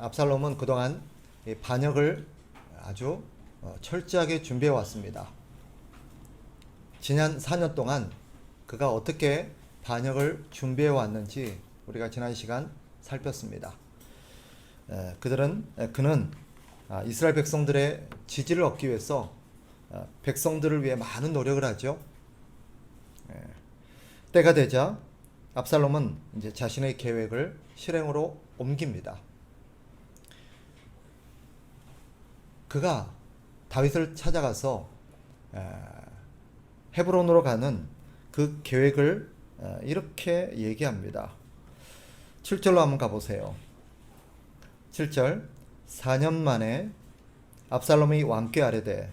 압살롬은 그동안 이 반역을 아주 철저하게 준비해 왔습니다. 지난 4년 동안 그가 어떻게 반역을 준비해 왔는지 우리가 지난 시간 살폈습니다. 그는 이스라엘 백성들의 지지를 얻기 위해서 백성들을 위해 많은 노력을 하죠. 때가 되자 압살롬은 이제 자신의 계획을 실행으로 옮깁니다. 그가 다윗을 찾아가서 헤브론으로 가는 그 계획을 이렇게 얘기합니다. 7절로 한번 가보세요. 7절 4년 만에 압살롬이 왕께 아뢰되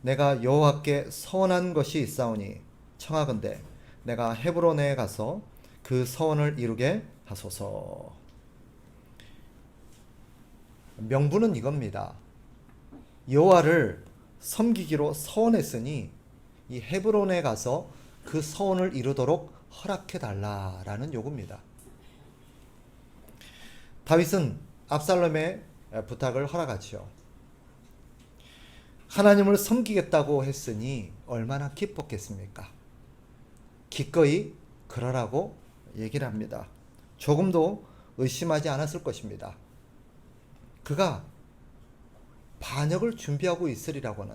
내가 여호와께 서원한 것이 있사오니 청하건대 내가 헤브론에 가서 그 서원을 이루게 하소서. 명분은 이겁니다. 여호와를 섬기기로 서원했으니 이 헤브론에 가서 그 서원을 이루도록 허락해 달라라는 요구입니다. 다윗은 압살롬의 부탁을 허락하죠. 하나님을 섬기겠다고 했으니 얼마나 기뻤겠습니까? 기꺼이 그러라고 얘기를 합니다. 조금도 의심하지 않았을 것입니다. 그가 반역을 준비하고 있으리라고는,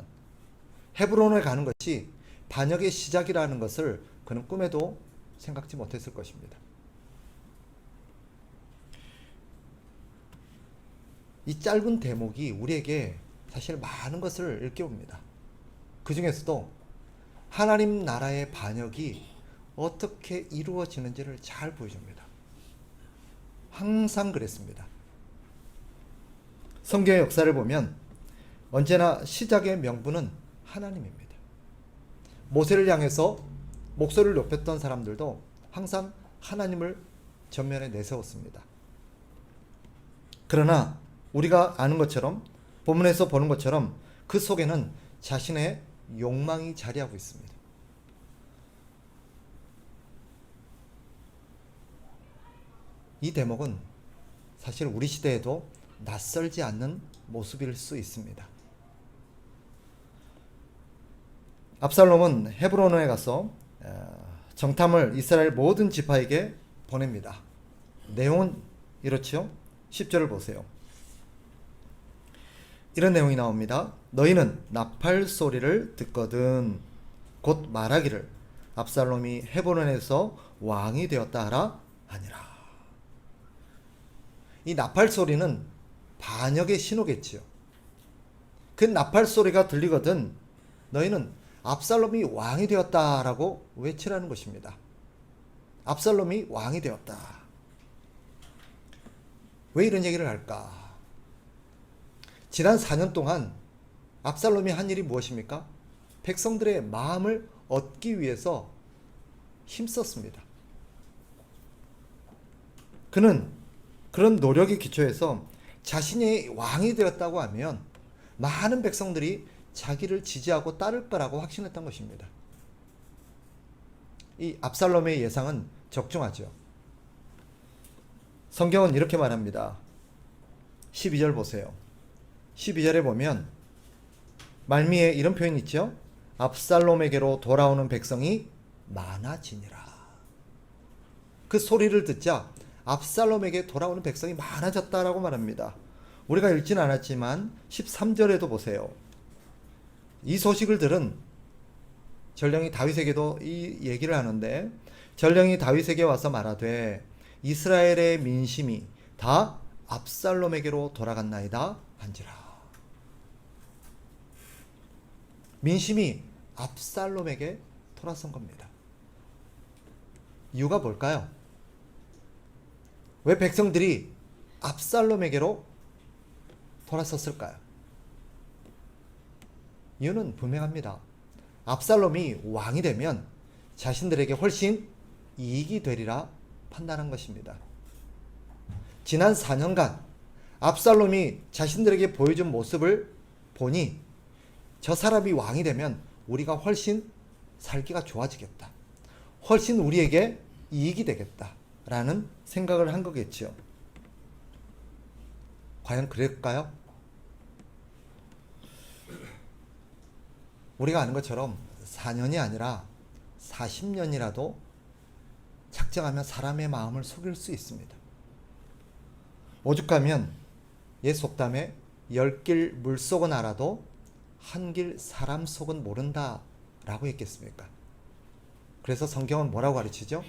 헤브론에 가는 것이 반역의 시작이라는 것을 그는 꿈에도 생각지 못했을 것입니다. 이 짧은 대목이 우리에게 사실 많은 것을 일깨웁니다. 그 중에서도 하나님 나라의 반역이 어떻게 이루어지는지를 잘 보여줍니다. 항상 그랬습니다. 성경의 역사를 보면 언제나 시작의 명분은 하나님입니다. 모세를 향해서 목소리를 높였던 사람들도 항상 하나님을 전면에 내세웠습니다. 그러나 우리가 아는 것처럼, 본문에서 보는 것처럼 그 속에는 자신의 욕망이 자리하고 있습니다. 이 대목은 사실 우리 시대에도 낯설지 않는 모습일 수 있습니다. 압살롬은 헤브론에 가서 정탐을 이스라엘 모든 지파에게 보냅니다. 내용은 이렇죠. 10절을 보세요. 이런 내용이 나옵니다. 너희는 나팔 소리를 듣거든 곧 말하기를 압살롬이 헤브론에서 왕이 되었다 하라 하니라. 이 나팔 소리는 반역의 신호겠지요. 그 나팔 소리가 들리거든 너희는 압살롬이 왕이 되었다라고 외치라는 것입니다. 압살롬이 왕이 되었다. 왜 이런 얘기를 할까? 지난 4년 동안 압살롬이 한 일이 무엇입니까? 백성들의 마음을 얻기 위해서 힘썼습니다. 그는 그런 노력의 기초에서 자신이 왕이 되었다고 하면 많은 백성들이 자기를 지지하고 따를 거라고 확신했던 것입니다. 이 압살롬의 예상은 적중하죠. 성경은 이렇게 말합니다. 12절 보세요. 12절에 보면 말미에 이런 표현이 있죠. 압살롬에게로 돌아오는 백성이 많아지니라. 그 소리를 듣자 압살롬에게 돌아오는 백성이 많아졌다라고 말합니다. 우리가 읽지는 않았지만 13절에도 보세요. 이 소식을 들은 전령이 다윗에게도 이 얘기를 하는데 전령이 다윗에게 와서 말하되 이스라엘의 민심이 다 압살롬에게로 돌아갔나이다 한지라. 민심이 압살롬에게 돌아선 겁니다. 이유가 뭘까요? 왜 백성들이 압살롬에게로 돌아섰을까요? 이유는 분명합니다. 압살롬이 왕이 되면 자신들에게 훨씬 이익이 되리라 판단한 것입니다. 지난 4년간 압살롬이 자신들에게 보여준 모습을 보니 저 사람이 왕이 되면 우리가 훨씬 살기가 좋아지겠다. 훨씬 우리에게 이익이 되겠다. 라는 생각을 한 거겠죠. 과연 그럴까요? 우리가 아는 것처럼 4년이 아니라 40년이라도 작정하면 사람의 마음을 속일 수 있습니다. 오죽하면 옛 속담에 10길 물속은 알아도 한 길 사람 속은 모른다 라고 했겠습니까? 그래서 성경은 뭐라고 가르치죠?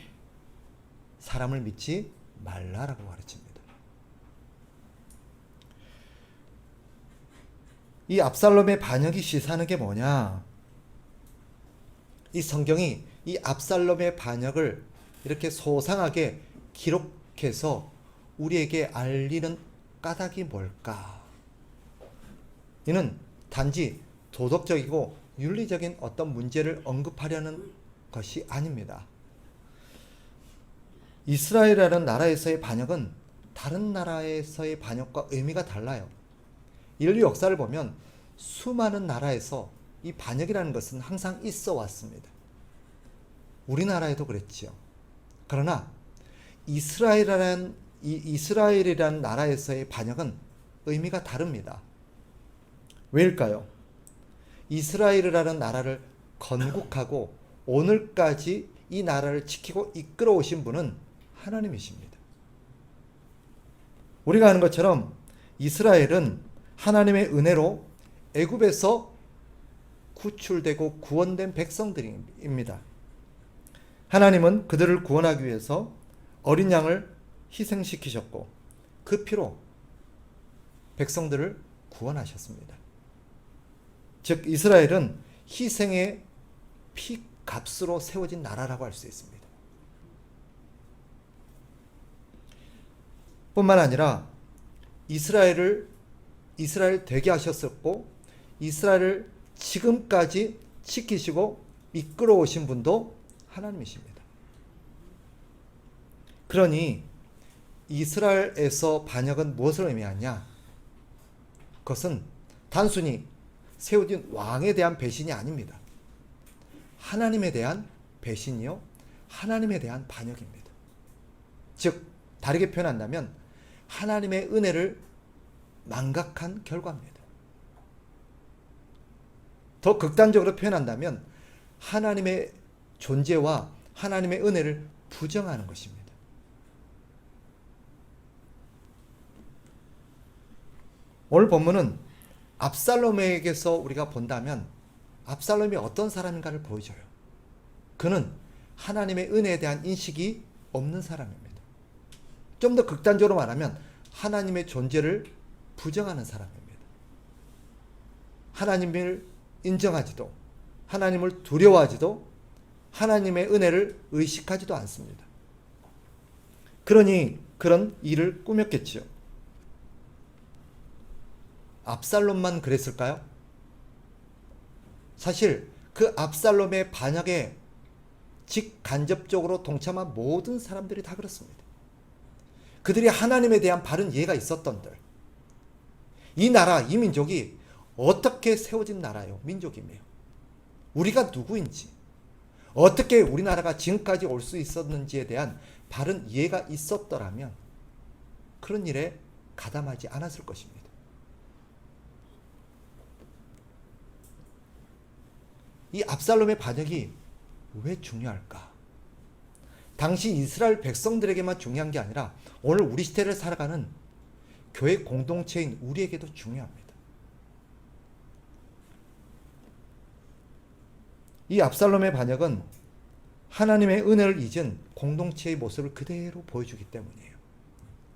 사람을 믿지 말라라고 가르칩니다. 이 압살롬의 반역이 시사하는 게 뭐냐? 이 성경이 이 압살롬의 반역을 이렇게 소상하게 기록해서 우리에게 알리는 까닭이 뭘까? 이는 단지 도덕적이고 윤리적인 어떤 문제를 언급하려는 것이 아닙니다. 이스라엘이라는 나라에서의 반역은 다른 나라에서의 반역과 의미가 달라요. 인류 역사를 보면 수많은 나라에서 이 반역이라는 것은 항상 있어 왔습니다. 우리나라에도 그랬지요. 그러나 이스라엘이라는 나라에서의 반역은 의미가 다릅니다. 왜일까요? 이스라엘이라는 나라를 건국하고 오늘까지 이 나라를 지키고 이끌어 오신 분은 하나님이십니다. 우리가 아는 것처럼 이스라엘은 하나님의 은혜로 애굽에서 구출되고 구원된 백성들입니다. 하나님은 그들을 구원하기 위해서 어린 양을 희생시키셨고 그 피로 백성들을 구원하셨습니다. 즉 이스라엘은 희생의 피값으로 세워진 나라라고 할 수 있습니다. 뿐만 아니라 이스라엘 되게 하셨었고 이스라엘을 지금까지 지키시고 이끌어 오신 분도 하나님이십니다. 그러니 이스라엘에서 반역은 무엇을 의미하냐? 그것은 단순히 세워진 왕에 대한 배신이 아닙니다. 하나님에 대한 배신이요, 하나님에 대한 반역입니다. 즉 다르게 표현한다면 하나님의 은혜를 망각한 결과입니다. 더 극단적으로 표현한다면 하나님의 존재와 하나님의 은혜를 부정하는 것입니다. 오늘 본문은 압살롬에게서 우리가 본다면 압살롬이 어떤 사람인가를 보여줘요. 그는 하나님의 은혜에 대한 인식이 없는 사람입니다. 좀 더 극단적으로 말하면 하나님의 존재를 부정하는 사람입니다. 하나님을 인정하지도 하나님을 두려워하지도 하나님의 은혜를 의식하지도 않습니다. 그러니 그런 일을 꾸몄겠지요. 압살롬만 그랬을까요? 사실 그 압살롬의 반역에 직간접적으로 동참한 모든 사람들이 다 그렇습니다. 그들이 하나님에 대한 바른 이해가 있었던들, 이 나라, 이 민족이 어떻게 세워진 나라요, 민족이며 우리가 누구인지, 어떻게 우리나라가 지금까지 올 수 있었는지에 대한 바른 이해가 있었더라면 그런 일에 가담하지 않았을 것입니다. 이 압살롬의 반역이 왜 중요할까? 당시 이스라엘 백성들에게만 중요한 게 아니라 오늘 우리 시대를 살아가는 교회 공동체인 우리에게도 중요합니다. 이 압살롬의 반역은 하나님의 은혜를 잊은 공동체의 모습을 그대로 보여주기 때문이에요.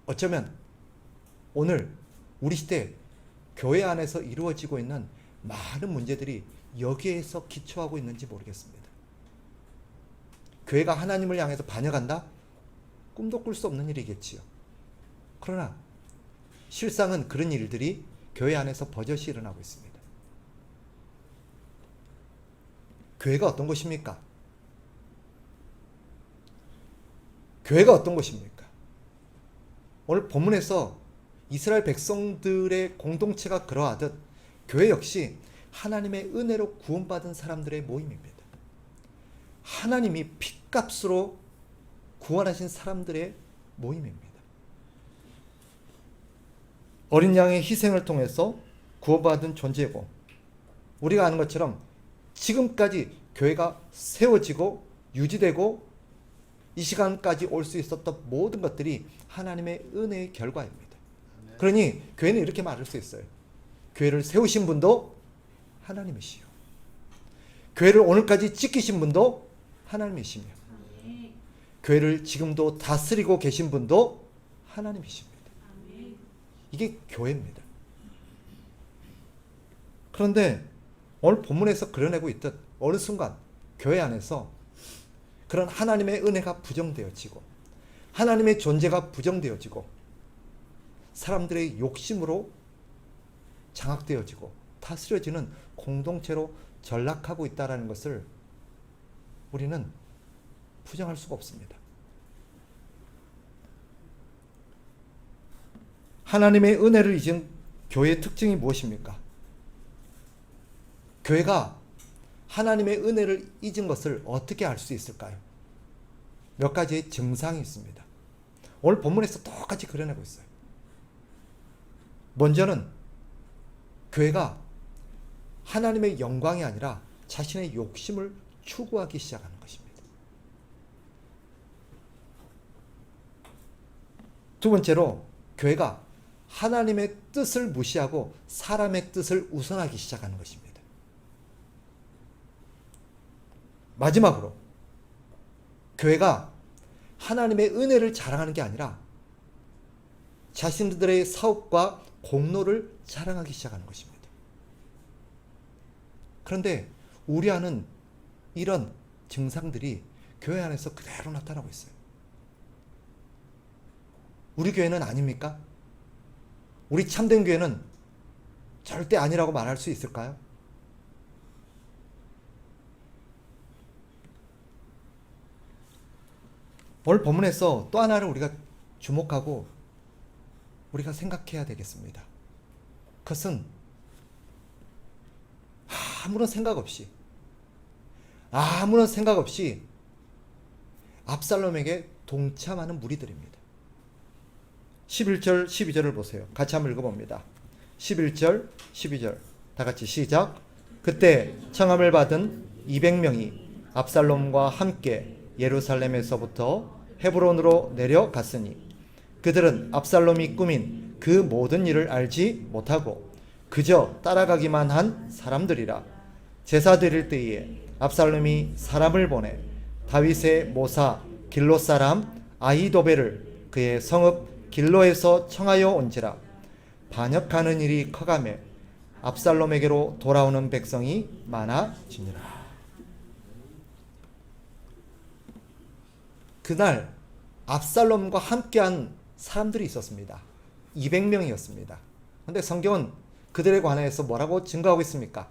어쩌면 오늘 우리 시대 교회 안에서 이루어지고 있는 많은 문제들이 여기에서 기초하고 있는지 모르겠습니다. 교회가 하나님을 향해서 반역한다? 꿈도 꿀 수 없는 일이겠지요. 그러나 실상은 그런 일들이 교회 안에서 버젓이 일어나고 있습니다. 교회가 어떤 것입니까? 교회가 어떤 것입니까? 오늘 본문에서 이스라엘 백성들의 공동체가 그러하듯 교회 역시 하나님의 은혜로 구원받은 사람들의 모임입니다. 하나님이 핏값으로 구원하신 사람들의 모임입니다. 어린 양의 희생을 통해서 구원받은 존재고, 우리가 아는 것처럼 지금까지 교회가 세워지고 유지되고 이 시간까지 올 수 있었던 모든 것들이 하나님의 은혜의 결과입니다. 그러니 교회는 이렇게 말할 수 있어요. 교회를 세우신 분도 하나님이시요, 교회를 오늘까지 지키신 분도 하나님이시며, 교회를 지금도 다스리고 계신 분도 하나님이십니다. 이게 교회입니다. 그런데 오늘 본문에서 그려내고 있듯 어느 순간 교회 안에서 그런 하나님의 은혜가 부정되어지고 하나님의 존재가 부정되어지고 사람들의 욕심으로 장악되어지고 다스려지는 공동체로 전락하고 있다는 것을 우리는 부정할 수가 없습니다. 하나님의 은혜를 잊은 교회의 특징이 무엇입니까? 교회가 하나님의 은혜를 잊은 것을 어떻게 알 수 있을까요? 몇 가지의 증상이 있습니다. 오늘 본문에서 똑같이 그려내고 있어요. 먼저는 교회가 하나님의 영광이 아니라 자신의 욕심을 추구하기 시작하는 것입니다. 두 번째로 교회가 하나님의 뜻을 무시하고 사람의 뜻을 우선하기 시작하는 것입니다. 마지막으로 교회가 하나님의 은혜를 자랑하는 게 아니라 자신들의 사업과 공로를 자랑하기 시작하는 것입니다. 그런데 우려하는 이런 증상들이 교회 안에서 그대로 나타나고 있어요. 우리 교회는 아닙니까? 우리 참된 교회는 절대 아니라고 말할 수 있을까요? 오늘 본문에서 또 하나를 우리가 주목하고 우리가 생각해야 되겠습니다. 그것은 아무런 생각 없이 압살롬에게 동참하는 무리들입니다. 11절 12절을 보세요. 같이 한번 읽어봅니다. 11절 12절 다 같이 시작. 그때 청함을 받은 200명이 압살롬과 함께 예루살렘에서부터 헤브론으로 내려갔으니 그들은 압살롬이 꾸민 그 모든 일을 알지 못하고 그저 따라가기만 한 사람들이라. 제사 드릴 때에 압살롬이 사람을 보내 다윗의 모사 길로 사람 아히도벨을 그의 성읍 길로에서 청하여 온지라. 반역하는 일이 커가매 압살롬에게로 돌아오는 백성이 많아지니라. 그날 압살롬과 함께한 사람들이 있었습니다. 200명이었습니다. 그런데 성경은 그들에 관해서 뭐라고 증거하고 있습니까?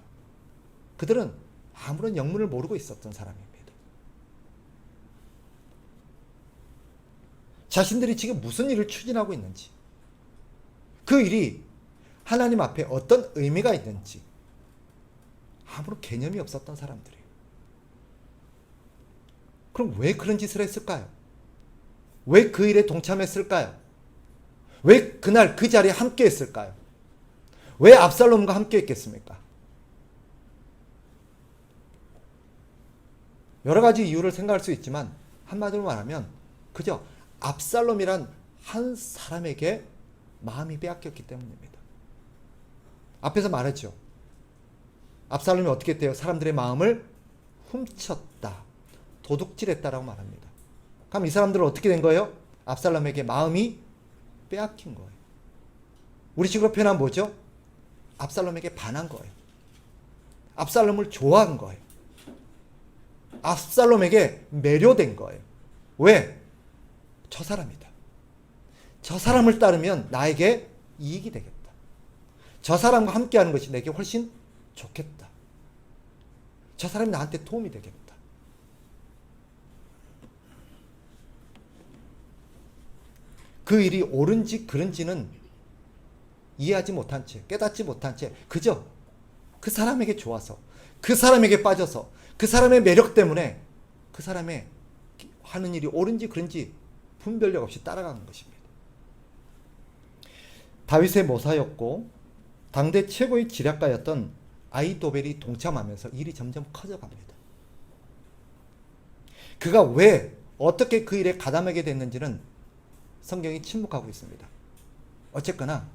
그들은 아무런 영문을 모르고 있었던 사람입니다. 자신들이 지금 무슨 일을 추진하고 있는지, 그 일이 하나님 앞에 어떤 의미가 있는지 아무런 개념이 없었던 사람들이에요. 그럼 왜 그런 짓을 했을까요? 왜 그 일에 동참했을까요? 왜 그날 그 자리에 함께 했을까요? 왜 압살롬과 함께 했겠습니까? 여러 가지 이유를 생각할 수 있지만 한마디로 말하면 그저 압살롬이란 한 사람에게 마음이 빼앗겼기 때문입니다. 앞에서 말했죠. 압살롬이 어떻게 했대요? 사람들의 마음을 훔쳤다, 도둑질했다라고 말합니다. 그럼 이 사람들은 어떻게 된 거예요? 압살롬에게 마음이 빼앗긴 거예요. 우리 식으로 표현하면 뭐죠? 압살롬에게 반한 거예요. 압살롬을 좋아한 거예요. 압살롬에게 매료된 거예요. 왜? 저 사람이다. 저 사람을 따르면 나에게 이익이 되겠다. 저 사람과 함께하는 것이 내게 훨씬 좋겠다. 저 사람이 나한테 도움이 되겠다. 그 일이 옳은지 그른지는 이해하지 못한 채, 깨닫지 못한 채 그저 그 사람에게 좋아서, 그 사람에게 빠져서, 그 사람의 매력 때문에 그 사람의 하는 일이 옳은지 그른지 분별력 없이 따라가는 것입니다. 다윗의 모사였고 당대 최고의 지략가였던 아히도벨이 동참하면서 일이 점점 커져갑니다. 그가 왜 어떻게 그 일에 가담하게 됐는지는 성경이 침묵하고 있습니다. 어쨌거나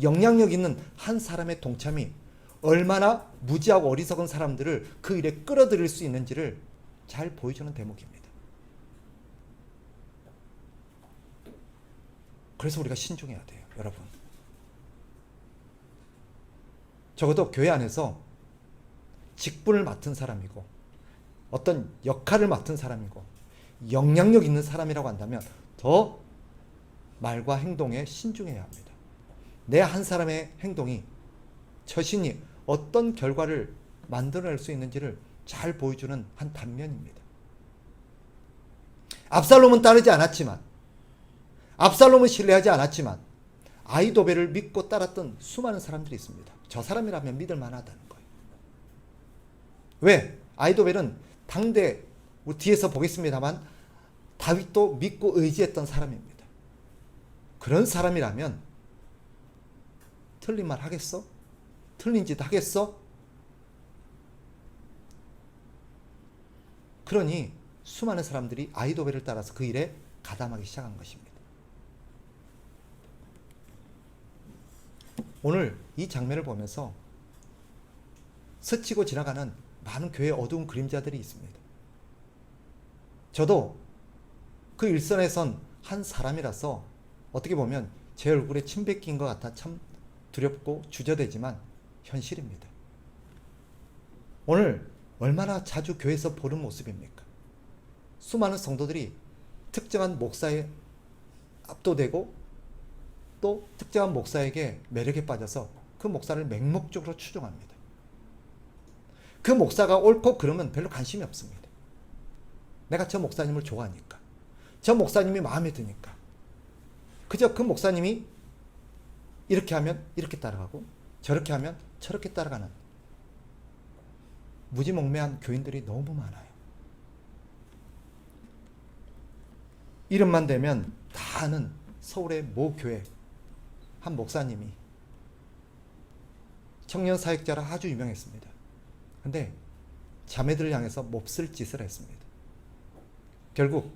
영향력 있는 한 사람의 동참이 얼마나 무지하고 어리석은 사람들을 그 일에 끌어들일 수 있는지를 잘 보여주는 대목입니다. 그래서 우리가 신중해야 돼요, 여러분. 적어도 교회 안에서 직분을 맡은 사람이고 어떤 역할을 맡은 사람이고 영향력 있는 사람이라고 한다면 더 말과 행동에 신중해야 합니다. 내 한 사람의 행동이 처신이 어떤 결과를 만들어낼 수 있는지를 잘 보여주는 한 단면입니다. 압살롬은 따르지 않았지만, 압살롬은 신뢰하지 않았지만 아히도벨을 믿고 따랐던 수많은 사람들이 있습니다. 저 사람이라면 믿을 만하다는 거예요. 왜? 아히도벨은 당대 뒤에서 보겠습니다만 다윗도 믿고 의지했던 사람입니다. 그런 사람이라면 틀린 말 하겠어? 틀린 짓 하겠어? 그러니 수많은 사람들이 아히도벨을 따라서 그 일에 가담하기 시작한 것입니다. 오늘 이 장면을 보면서 스치고 지나가는 많은 교회의 어두운 그림자들이 있습니다. 저도 그 일선에 선 한 사람이라서 어떻게 보면 제 얼굴에 침 뱉긴 것 같아 참 두렵고 주저되지만 현실입니다. 오늘 얼마나 자주 교회에서 보는 모습입니까? 수많은 성도들이 특정한 목사에 압도되고 또 특정한 목사에게 매력에 빠져서 그 목사를 맹목적으로 추종합니다. 그 목사가 옳고 그러면 별로 관심이 없습니다. 내가 저 목사님을 좋아하니까, 저 목사님이 마음에 드니까 그저 그 목사님이 이렇게 하면 이렇게 따라가고 저렇게 하면 저렇게 따라가는 무지몽매한 교인들이 너무 많아요. 이름만 대면 다 아는 서울의 모 교회 한 목사님이 청년 사역자라 아주 유명했습니다. 근데 자매들을 향해서 몹쓸 짓을 했습니다. 결국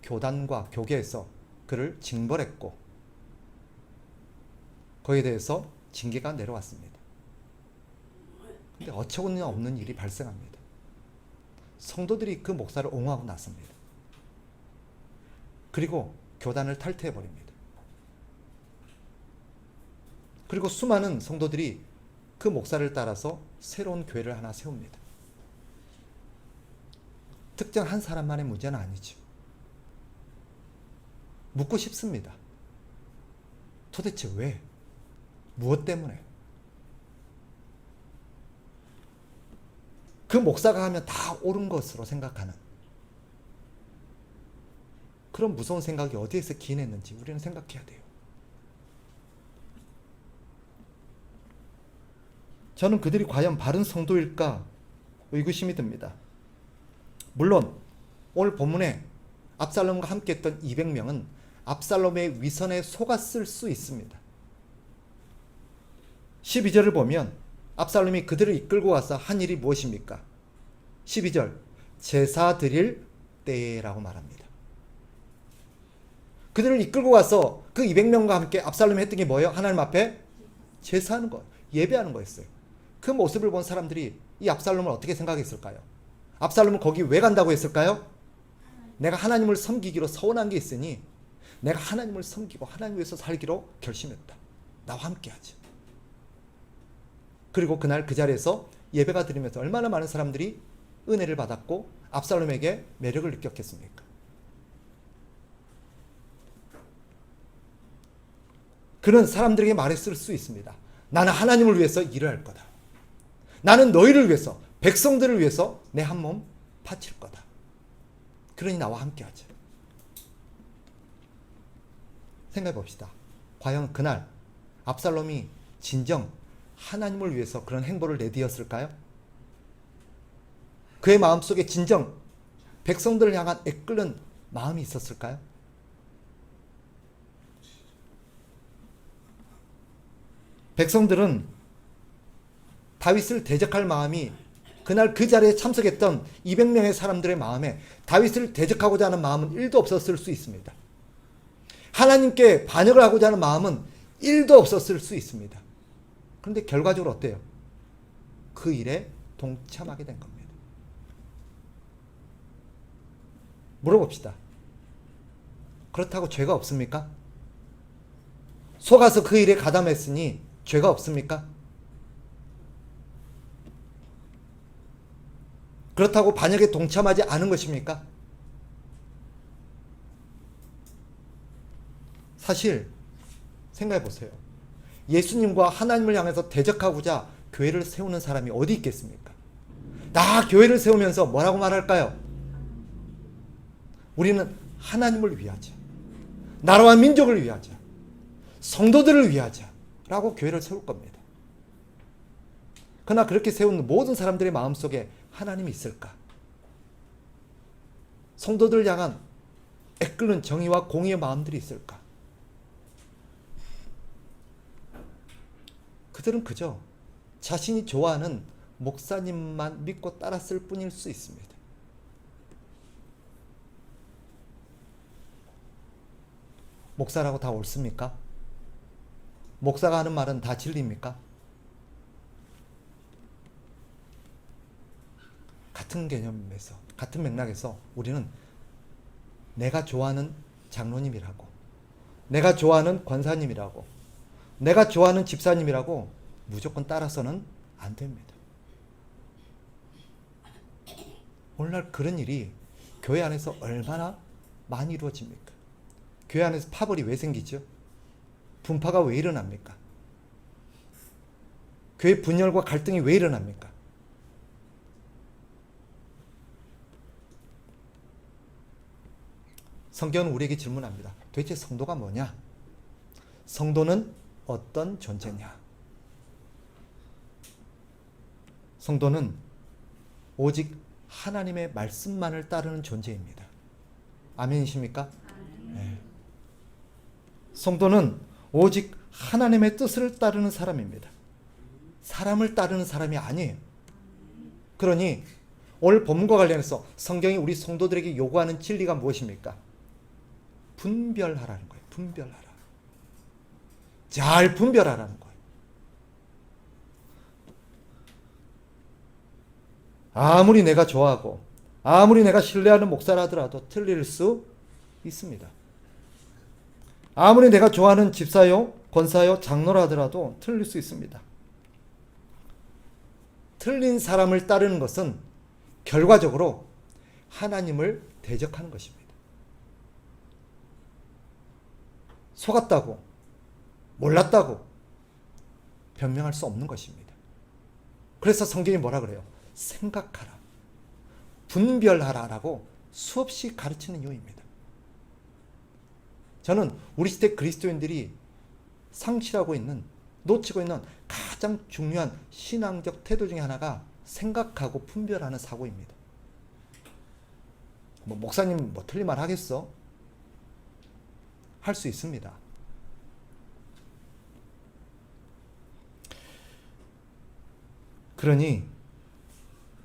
교단과 교계에서 그를 징벌했고 거기에 대해서 징계가 내려왔습니다. 근데 어처구니 없는 일이 발생합니다. 성도들이 그 목사를 옹호하고 났습니다. 그리고 교단을 탈퇴해버립니다. 그리고 수많은 성도들이 그 목사를 따라서 새로운 교회를 하나 세웁니다. 특정 한 사람만의 문제는 아니죠. 묻고 싶습니다. 도대체 왜? 무엇 때문에? 그 목사가 하면 다 옳은 것으로 생각하는 그런 무서운 생각이 어디에서 기인했는지 우리는 생각해야 돼요. 저는 그들이 과연 바른 성도일까 의구심이 듭니다. 물론 오늘 본문에 압살롬과 함께했던 200명은 압살롬의 위선에 속았을 수 있습니다. 12절을 보면 압살롬이 그들을 이끌고 와서 한 일이 무엇입니까? 12절 제사 드릴 때라고 말합니다. 그들을 이끌고 와서 그 200명과 함께 압살롬이 했던 게 뭐예요? 하나님 앞에 제사하는 거, 예배하는 거였어요. 그 모습을 본 사람들이 이 압살롬을 어떻게 생각했을까요? 압살롬은 거기 왜 간다고 했을까요? 내가 하나님을 섬기기로 서운한 게 있으니 내가 하나님을 섬기고 하나님 위해서 살기로 결심했다. 나와 함께 하지. 그리고 그날 그 자리에서 예배가 드리면서 얼마나 많은 사람들이 은혜를 받았고 압살롬에게 매력을 느꼈겠습니까? 그는 사람들에게 말했을 수 있습니다. 나는 하나님을 위해서 일을 할 거다. 나는 너희를 위해서, 백성들을 위해서 내 한 몸 바칠 거다. 그러니 나와 함께 하자. 생각해 봅시다. 과연 그날 압살롬이 진정 하나님을 위해서 그런 행보를 내디뎠을까요? 그의 마음속에 진정 백성들을 향한 애끓는 마음이 있었을까요? 백성들은 다윗을 대적할 마음이 그날 그 자리에 참석했던 200명의 사람들의 마음에 다윗을 대적하고자 하는 마음은 1도 없었을 수 있습니다. 하나님께 반역을 하고자 하는 마음은 1도 없었을 수 있습니다. 그런데 결과적으로 어때요? 그 일에 동참하게 된 겁니다. 물어봅시다. 그렇다고 죄가 없습니까? 속아서 그 일에 가담했으니 죄가 없습니까? 그렇다고 반역에 동참하지 않은 것입니까? 사실 생각해 보세요. 예수님과 하나님을 향해서 대적하고자 교회를 세우는 사람이 어디 있겠습니까? 나 교회를 세우면서 뭐라고 말할까요? 우리는 하나님을 위하자, 나라와 민족을 위하자, 성도들을 위하자 라고 교회를 세울 겁니다. 그러나 그렇게 세운 모든 사람들의 마음속에 하나님이 있을까? 성도들을 향한 애끓는 정의와 공의의 마음들이 있을까? 그들은 그저 자신이 좋아하는 목사님만 믿고 따랐을 뿐일 수 있습니다. 목사라고 다 옳습니까? 목사가 하는 말은 다 진리입니까? 같은 개념에서, 같은 맥락에서 우리는 내가 좋아하는 장로님이라고, 내가 좋아하는 권사님이라고, 내가 좋아하는 집사님이라고 무조건 따라서는 안 됩니다. 오늘날 그런 일이 교회 안에서 얼마나 많이 이루어집니까? 교회 안에서 파벌이 왜 생기죠? 분파가 왜 일어납니까? 교회 분열과 갈등이 왜 일어납니까? 성경은 우리에게 질문합니다. 도대체 성도가 뭐냐? 성도는 어떤 존재냐? 성도는 오직 하나님의 말씀만을 따르는 존재입니다. 아멘이십니까? 네. 성도는 오직 하나님의 뜻을 따르는 사람입니다. 사람을 따르는 사람이 아니에요. 그러니 오늘 본문과 관련해서 성경이 우리 성도들에게 요구하는 진리가 무엇입니까? 분별하라는 거예요. 분별하라. 잘 분별하라는 거예요. 아무리 내가 좋아하고 아무리 내가 신뢰하는 목사라 하더라도 틀릴 수 있습니다. 아무리 내가 좋아하는 집사요, 권사요, 장로라 하더라도 틀릴 수 있습니다. 틀린 사람을 따르는 것은 결과적으로 하나님을 대적하는 것입니다. 속았다고, 몰랐다고 변명할 수 없는 것입니다. 그래서 성경이 뭐라 그래요? 생각하라, 분별하라 라고 수없이 가르치는 이유입니다. 저는 우리 시대 그리스도인들이 상실하고 있는, 놓치고 있는 가장 중요한 신앙적 태도 중에 하나가 생각하고 분별하는 사고입니다. 목사님 틀린 말 하겠어? 할 수 있습니다. 그러니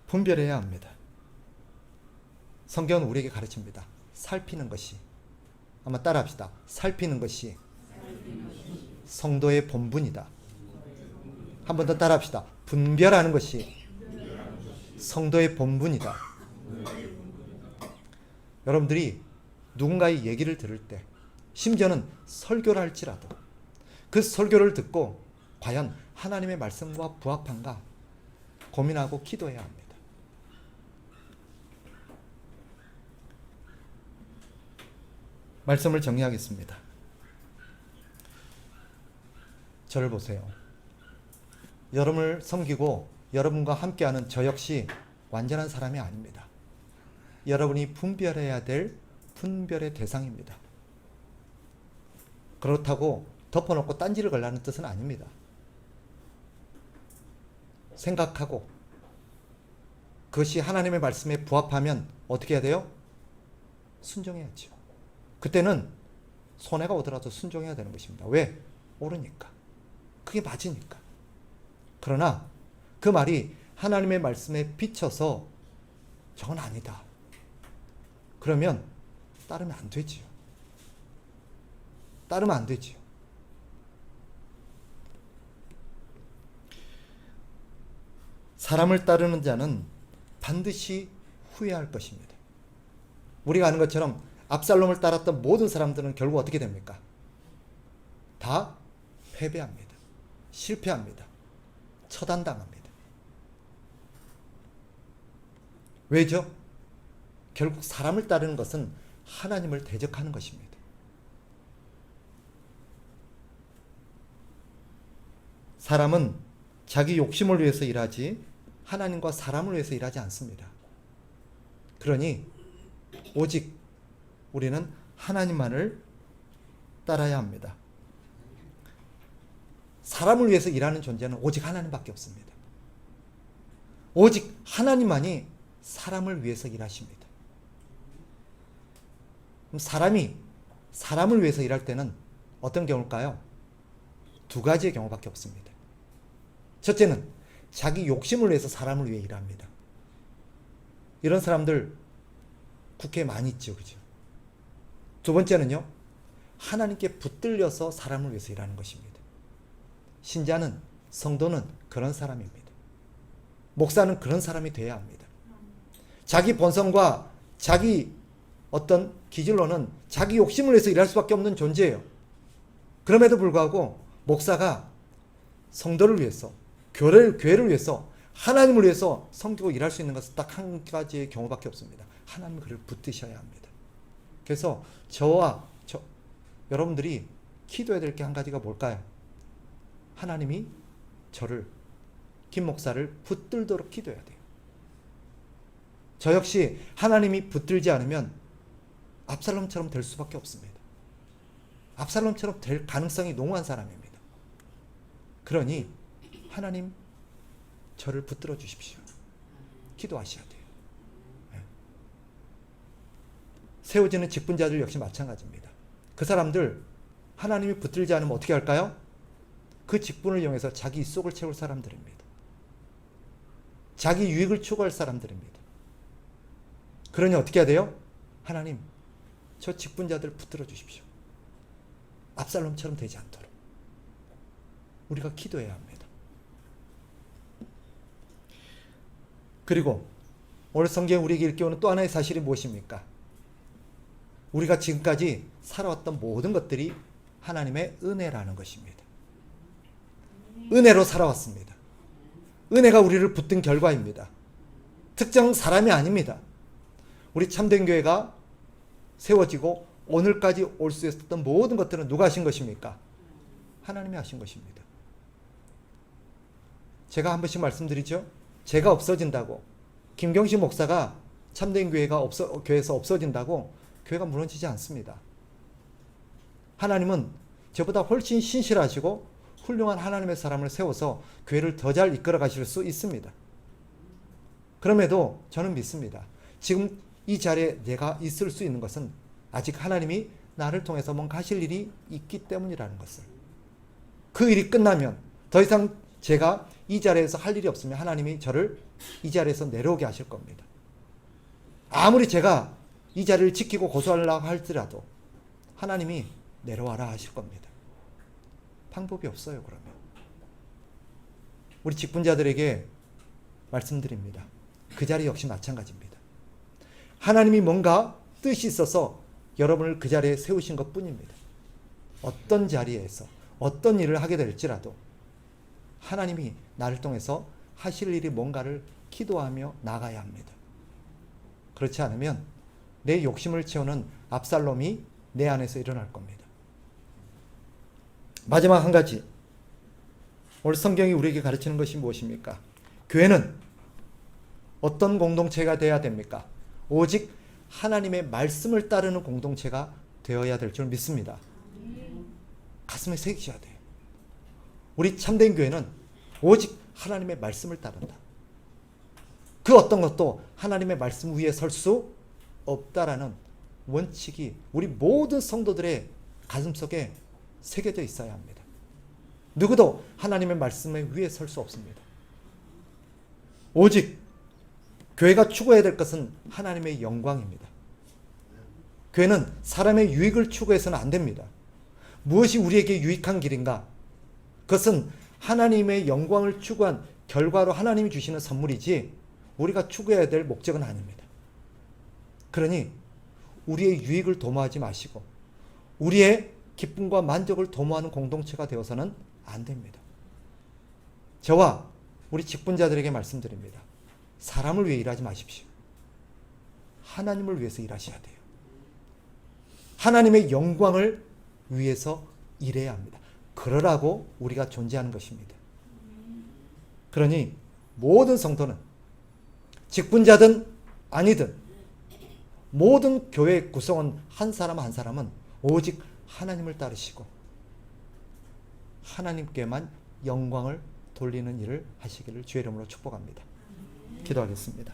분별해야 합니다. 성경은 우리에게 가르칩니다. 살피는 것이, 한번 따라합시다. 살피는 것이 성도의 본분이다. 한 번 더 따라합시다. 분별하는 것이 성도의 본분이다. 여러분들이 누군가의 얘기를 들을 때, 심지어는 설교를 할지라도 그 설교를 듣고 과연 하나님의 말씀과 부합한가 고민하고 기도해야 합니다. 말씀을 정리하겠습니다. 저를 보세요. 여러분을 섬기고 여러분과 함께하는 저 역시 완전한 사람이 아닙니다. 여러분이 분별해야 될 분별의 대상입니다. 그렇다고 덮어놓고 딴지를 걸라는 뜻은 아닙니다. 생각하고 그것이 하나님의 말씀에 부합하면 어떻게 해야 돼요? 순종해야죠. 그때는 손해가 오더라도 순종해야 되는 것입니다. 왜? 옳으니까. 그게 맞으니까. 그러나 그 말이 하나님의 말씀에 비춰서 저건 아니다. 그러면 따르면 안 되지요. 따르면 안 되지요. 사람을 따르는 자는 반드시 후회할 것입니다. 우리가 아는 것처럼 압살롬을 따랐던 모든 사람들은 결국 어떻게 됩니까? 다 패배합니다. 실패합니다. 처단당합니다. 왜죠? 결국 사람을 따르는 것은 하나님을 대적하는 것입니다. 사람은 자기 욕심을 위해서 일하지 하나님과 사람을 위해서 일하지 않습니다. 그러니 오직 우리는 하나님만을 따라야 합니다. 사람을 위해서 일하는 존재는 오직 하나님밖에 없습니다. 오직 하나님만이 사람을 위해서 일하십니다. 그럼 사람이 사람을 위해서 일할 때는 어떤 경우일까요? 두 가지의 경우밖에 없습니다. 첫째는 자기 욕심을 위해서 사람을 위해 일합니다. 이런 사람들 국회에 많이 있죠, 그죠? 두 번째는요, 하나님께 붙들려서 사람을 위해서 일하는 것입니다. 신자는, 성도는 그런 사람입니다. 목사는 그런 사람이 돼야 합니다. 자기 본성과 자기 어떤 기질로는 자기 욕심을 위해서 일할 수밖에 없는 존재예요. 그럼에도 불구하고 목사가 성도를 위해서, 교회를 위해서, 하나님을 위해서 섬기고 일할 수 있는 것은 딱 한 가지의 경우밖에 없습니다. 하나님을 그를 붙드셔야 합니다. 그래서 여러분들이 기도해야 될 게 한 가지가 뭘까요? 하나님이 저를, 김 목사를 붙들도록 기도해야 돼요. 저 역시 하나님이 붙들지 않으면 압살롬처럼 될 수밖에 없습니다. 압살롬처럼 될 가능성이 농후한 사람입니다. 그러니 하나님 저를 붙들어 주십시오. 기도하셔야 돼요. 세워지는 직분자들 역시 마찬가지입니다. 그 사람들 하나님이 붙들지 않으면 어떻게 할까요? 그 직분을 이용해서 자기 속을 채울 사람들입니다. 자기 유익을 추구할 사람들입니다. 그러니 어떻게 해야 돼요? 하나님, 저 직분자들 붙들어 주십시오. 압살롬처럼 되지 않도록 우리가 기도해야 합니다. 그리고 오늘 성경에 우리에게 일깨우는 또 하나의 사실이 무엇입니까? 우리가 지금까지 살아왔던 모든 것들이 하나님의 은혜라는 것입니다. 은혜로 살아왔습니다. 은혜가 우리를 붙든 결과입니다. 특정 사람이 아닙니다. 우리 참된 교회가 세워지고 오늘까지 올 수 있었던 모든 것들은 누가 하신 것입니까? 하나님이 하신 것입니다. 제가 한 번씩 말씀드리죠. 제가 없어진다고, 김경식 목사가 참된 교회에서 없어진다고 교회가 무너지지 않습니다. 하나님은 저보다 훨씬 신실하시고 훌륭한 하나님의 사람을 세워서 교회를 더 잘 이끌어 가실 수 있습니다. 그럼에도 저는 믿습니다. 지금 이 자리에 내가 있을 수 있는 것은 아직 하나님이 나를 통해서 뭔가 하실 일이 있기 때문이라는 것을. 그 일이 끝나면 더 이상 제가 이 자리에서 할 일이 없으면 하나님이 저를 이 자리에서 내려오게 하실 겁니다. 아무리 제가 이 자리를 지키고 고수하려고 할지라도 하나님이 내려와라 하실 겁니다. 방법이 없어요. 그러면 우리 직분자들에게 말씀드립니다. 그 자리 역시 마찬가지입니다. 하나님이 뭔가 뜻이 있어서 여러분을 그 자리에 세우신 것 뿐입니다. 어떤 자리에서 어떤 일을 하게 될지라도 하나님이 나를 통해서 하실 일이 뭔가를 기도하며 나가야 합니다. 그렇지 않으면 내 욕심을 채우는 압살롬이 내 안에서 일어날 겁니다. 마지막 한 가지, 오늘 성경이 우리에게 가르치는 것이 무엇입니까? 교회는 어떤 공동체가 되어야 됩니까? 오직 하나님의 말씀을 따르는 공동체가 되어야 될 줄 믿습니다. 가슴에 새기셔야 돼요. 우리 참된 교회는 오직 하나님의 말씀을 따른다. 그 어떤 것도 하나님의 말씀 위에 설 수 없다라는 원칙이 우리 모든 성도들의 가슴속에 새겨져 있어야 합니다. 누구도 하나님의 말씀에 위에 설 수 없습니다. 오직 교회가 추구해야 될 것은 하나님의 영광입니다. 교회는 사람의 유익을 추구해서는 안 됩니다. 무엇이 우리에게 유익한 길인가? 그것은 하나님의 영광을 추구한 결과로 하나님이 주시는 선물이지 우리가 추구해야 될 목적은 아닙니다. 그러니 우리의 유익을 도모하지 마시고 우리의 기쁨과 만족을 도모하는 공동체가 되어서는 안 됩니다. 저와 우리 직분자들에게 말씀드립니다. 사람을 위해 일하지 마십시오. 하나님을 위해서 일하셔야 돼요. 하나님의 영광을 위해서 일해야 합니다. 그러라고 우리가 존재하는 것입니다. 그러니 모든 성도는 직분자든 아니든 모든 교회 구성원 한 사람 한 사람은 오직 하나님을 따르시고 하나님께만 영광을 돌리는 일을 하시기를 주의 이름으로 축복합니다. 기도하겠습니다.